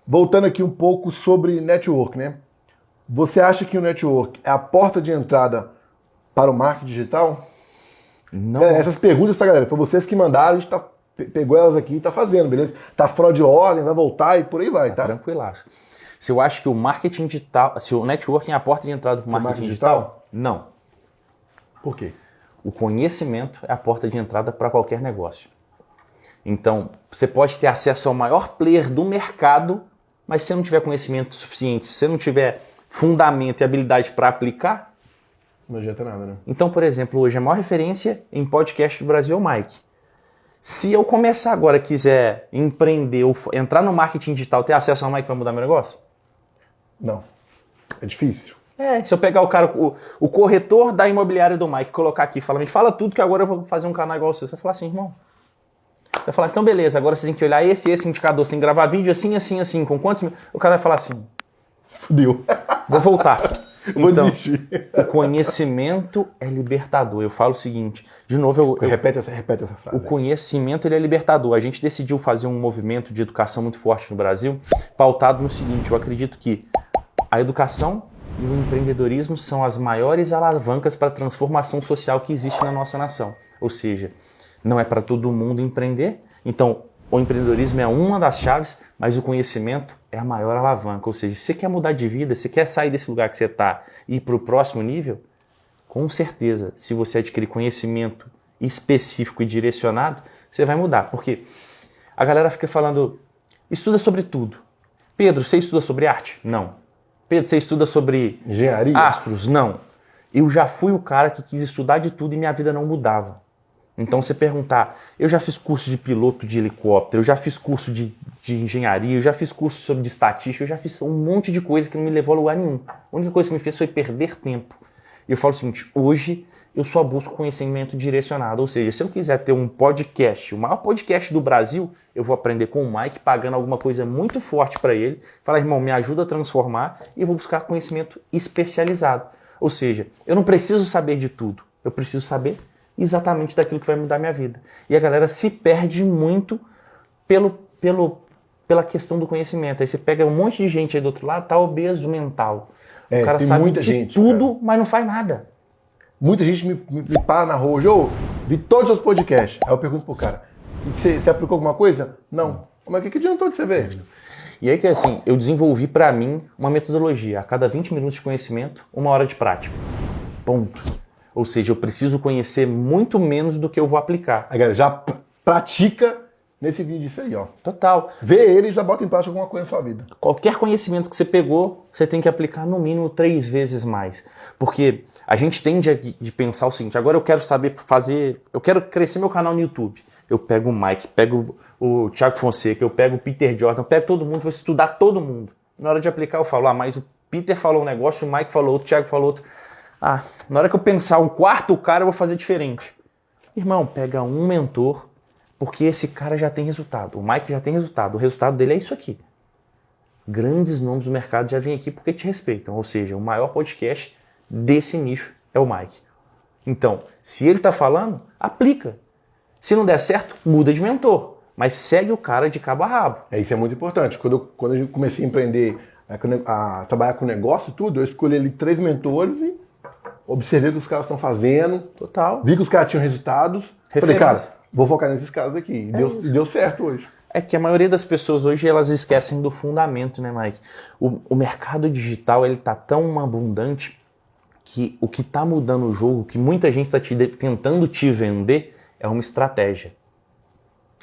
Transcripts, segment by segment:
Voltando aqui um pouco sobre network, né? Você acha que o network é a porta de entrada para o marketing digital? Não. Essas perguntas, tá, galera? Foi vocês que mandaram, a gente pegou elas aqui e tá fazendo, beleza? Tá fora de ordem, vai voltar e por aí vai, tá? Tranquilaço. Se eu acho que o marketing digital, se o networking é a porta de entrada para o marketing digital, não. Por quê? O conhecimento é a porta de entrada para qualquer negócio. Então, você pode ter acesso ao maior player do mercado, mas se você não tiver conhecimento suficiente, se você não tiver fundamento e habilidade para aplicar, não adianta nada, né? Então, por exemplo, hoje a maior referência em podcast do Brasil é o Mike. Se eu começar agora, quiser empreender ou entrar no marketing digital, ter acesso ao Mike vai mudar meu negócio? Não. É difícil. Se eu pegar o cara, o corretor da imobiliária do Mike, colocar aqui, me fala tudo que agora eu vou fazer um canal igual ao seu. Você vai falar assim, irmão. Vai falar, então beleza, agora você tem que olhar esse indicador, você tem que gravar vídeo assim, com quantos mil? O cara vai falar assim, fudeu. Vou voltar. Vou então, desistir. O conhecimento é libertador. Eu falo o seguinte, de novo, repete essa frase. O conhecimento ele é libertador. A gente decidiu fazer um movimento de educação muito forte no Brasil, pautado no seguinte, eu acredito que a educação e o empreendedorismo são as maiores alavancas para a transformação social que existe na nossa nação. Ou seja, não é para todo mundo empreender, então o empreendedorismo é uma das chaves, mas o conhecimento é a maior alavanca. Ou seja, se você quer mudar de vida, se quer sair desse lugar que você está e ir para o próximo nível, com certeza, se você adquirir conhecimento específico e direcionado, você vai mudar. Porque a galera fica falando, estuda sobre tudo. Pedro, você estuda sobre arte? Não. Pedro, você estuda sobre engenharia? Astros? Não. Eu já fui o cara que quis estudar de tudo e minha vida não mudava. Então você perguntar, eu já fiz curso de piloto de helicóptero, eu já fiz curso de engenharia, eu já fiz curso sobre estatística, eu já fiz um monte de coisa que não me levou a lugar nenhum. A única coisa que me fez foi perder tempo. E eu falo o seguinte, hoje eu só busco conhecimento direcionado, ou seja, se eu quiser ter um podcast, o maior podcast do Brasil, eu vou aprender com o Mike, pagando alguma coisa muito forte para ele, falar, irmão, me ajuda a transformar e eu vou buscar conhecimento especializado. Ou seja, eu não preciso saber de tudo, eu preciso saber exatamente daquilo que vai mudar minha vida. E a galera se perde muito pela questão do conhecimento. Aí você pega um monte de gente aí do outro lado, tá obeso mental. O cara tem sabe muita de gente, tudo, cara. mas não faz nada. Muita gente me para na rua hoje, vi todos os podcasts. Aí eu pergunto pro cara, você aplicou alguma coisa? Não. Mas o que adiantou de você ver? E aí que assim, eu desenvolvi para mim uma metodologia. A cada 20 minutos de conhecimento, 1 hora de prática. Ponto. Ou seja, eu preciso conhecer muito menos do que eu vou aplicar. Aí, galera, já pratica nesse vídeo isso aí, ó. Total. Vê ele e já bota em prática alguma coisa na sua vida. Qualquer conhecimento que você pegou, você tem que aplicar no mínimo 3 vezes mais. Porque a gente tende de pensar o seguinte, agora eu quero saber eu quero crescer meu canal no YouTube. Eu pego o Mike, pego o Thiago Fonseca, eu pego o Peter Jordan, eu pego todo mundo, vou estudar todo mundo. Na hora de aplicar eu falo, mas o Peter falou um negócio, o Mike falou outro, o Thiago falou outro. Na hora que eu pensar um quarto cara, eu vou fazer diferente. Irmão, pega um mentor, porque esse cara já tem resultado. O Mike já tem resultado. O resultado dele é isso aqui. Grandes nomes do mercado já vêm aqui porque te respeitam. Ou seja, o maior podcast desse nicho é o Mike. Então, se ele está falando, aplica. Se não der certo, muda de mentor. Mas segue o cara de cabo a rabo. Isso é muito importante. Quando eu comecei a empreender, a trabalhar com negócio e tudo, eu escolhi ali 3 mentores e observei o que os caras estão fazendo. Total. Vi que os caras tinham resultados. Falei, cara, vou focar nesses caras aqui. E deu certo hoje. É que a maioria das pessoas hoje, elas esquecem do fundamento, né, Mike? O mercado digital, ele tá tão abundante que o que tá mudando o jogo, que muita gente está tentando te vender, é uma estratégia.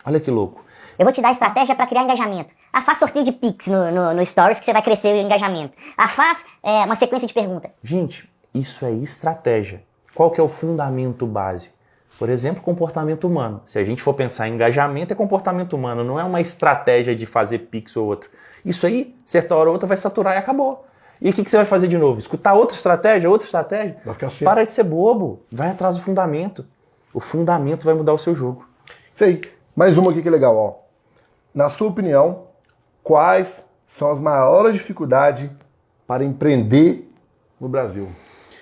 Olha que louco. Eu vou te dar a estratégia para criar engajamento. Faz sorteio de Pix no Stories que você vai crescer o engajamento. Faz uma sequência de perguntas. Gente, isso é estratégia. Qual que é o fundamento base? Por exemplo, comportamento humano. Se a gente for pensar em engajamento, é comportamento humano, não é uma estratégia de fazer Pix ou outro. Isso aí, certa hora ou outra, vai saturar e acabou. E o que você vai fazer de novo? Escutar outra estratégia? Vai ficar assim. Para de ser bobo, vai atrás do fundamento. O fundamento vai mudar o seu jogo. Isso aí. Mais uma aqui que é legal, ó. Na sua opinião, quais são as maiores dificuldades para empreender no Brasil?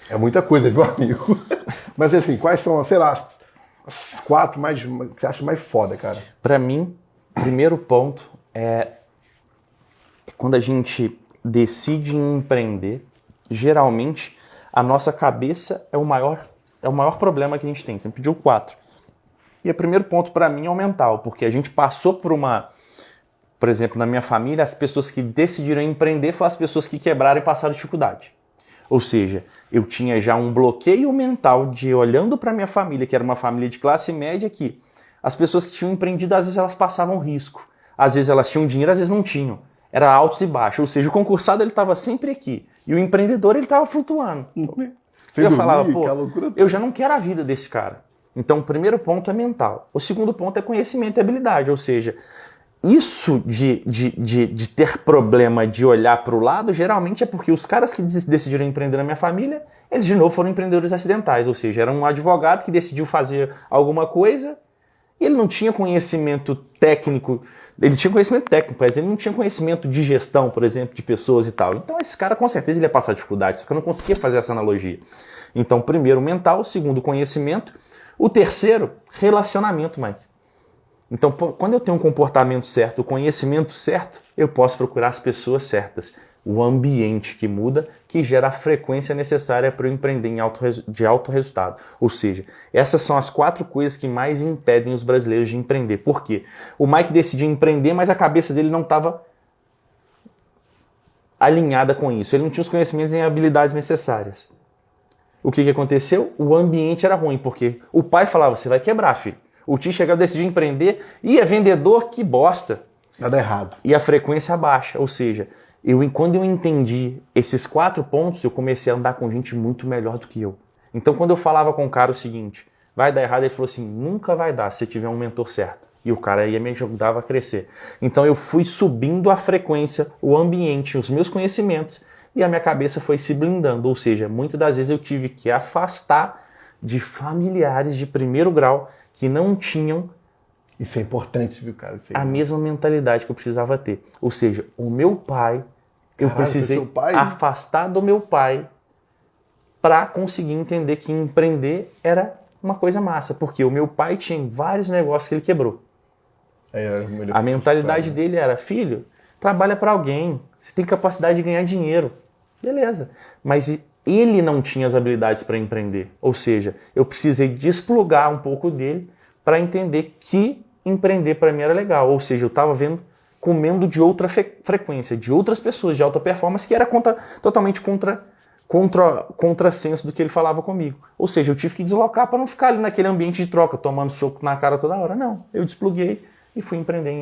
É muita coisa, viu, amigo? Mas assim, quais são, sei lá, as 4 que você acha mais foda, cara? Para mim, primeiro ponto é quando a gente decide empreender, geralmente a nossa cabeça é o maior problema que a gente tem. Você pediu 4. E o primeiro ponto para mim é o mental, porque a gente passou por exemplo, na minha família, as pessoas que decidiram empreender foram as pessoas que quebraram e passaram dificuldade. Ou seja, eu tinha já um bloqueio mental de olhando para minha família, que era uma família de classe média, que as pessoas que tinham empreendido, às vezes elas passavam risco. Às vezes elas tinham dinheiro, às vezes não tinham. Era altos e baixos. Ou seja, o concursado ele estava sempre aqui. E o empreendedor ele estava flutuando. Eu falava, pô, eu já não quero a vida desse cara. Então, o primeiro ponto é mental. O segundo ponto é conhecimento e habilidade. Ou seja, isso de ter problema de olhar para o lado, geralmente é porque os caras que decidiram empreender na minha família, eles de novo foram empreendedores acidentais. Ou seja, era um advogado que decidiu fazer alguma coisa e ele não tinha conhecimento técnico. Ele tinha conhecimento técnico, mas ele não tinha conhecimento de gestão, por exemplo, de pessoas e tal. Então esse cara com certeza ele ia passar dificuldade, só que eu não conseguia fazer essa analogia. Então, primeiro, mental. Segundo, conhecimento. O terceiro, relacionamento, Mike. Então, quando eu tenho um comportamento certo, o conhecimento certo, eu posso procurar as pessoas certas. O ambiente que muda, que gera a frequência necessária para eu empreender de alto resultado. Ou seja, essas são as 4 coisas que mais impedem os brasileiros de empreender. Por quê? O Mike decidiu empreender, mas a cabeça dele não estava alinhada com isso. Ele não tinha os conhecimentos e habilidades necessárias. O que aconteceu? O ambiente era ruim, porque o pai falava, você vai quebrar, filho. O tio chegava e decidiu empreender, e é vendedor, que bosta. Nada errado. E a frequência baixa, ou seja, quando eu entendi esses 4 pontos, eu comecei a andar com gente muito melhor do que eu. Então, quando eu falava com o cara o seguinte, vai dar errado, ele falou assim, nunca vai dar se tiver um mentor certo. E o cara ia me ajudava a crescer. Então, eu fui subindo a frequência, o ambiente, os meus conhecimentos, e a minha cabeça foi se blindando. Ou seja, muitas das vezes eu tive que afastar de familiares de primeiro grau que não tinham Isso é importante, viu, cara? a mesma mentalidade que eu precisava ter. Ou seja, o meu pai, eu precisei afastar do meu pai para conseguir entender que empreender era uma coisa massa. Porque o meu pai tinha vários negócios que ele quebrou. A mentalidade dele era, filho, trabalha para alguém, você tem capacidade de ganhar dinheiro. Beleza. Mas ele não tinha as habilidades para empreender. Ou seja, eu precisei desplugar um pouco dele para entender que empreender para mim era legal. Ou seja, eu estava comendo de outra frequência, de outras pessoas de alta performance, que era totalmente contrassenso do que ele falava comigo. Ou seja, eu tive que deslocar para não ficar ali naquele ambiente de troca, tomando soco na cara toda hora. Não, eu despluguei e fui empreender.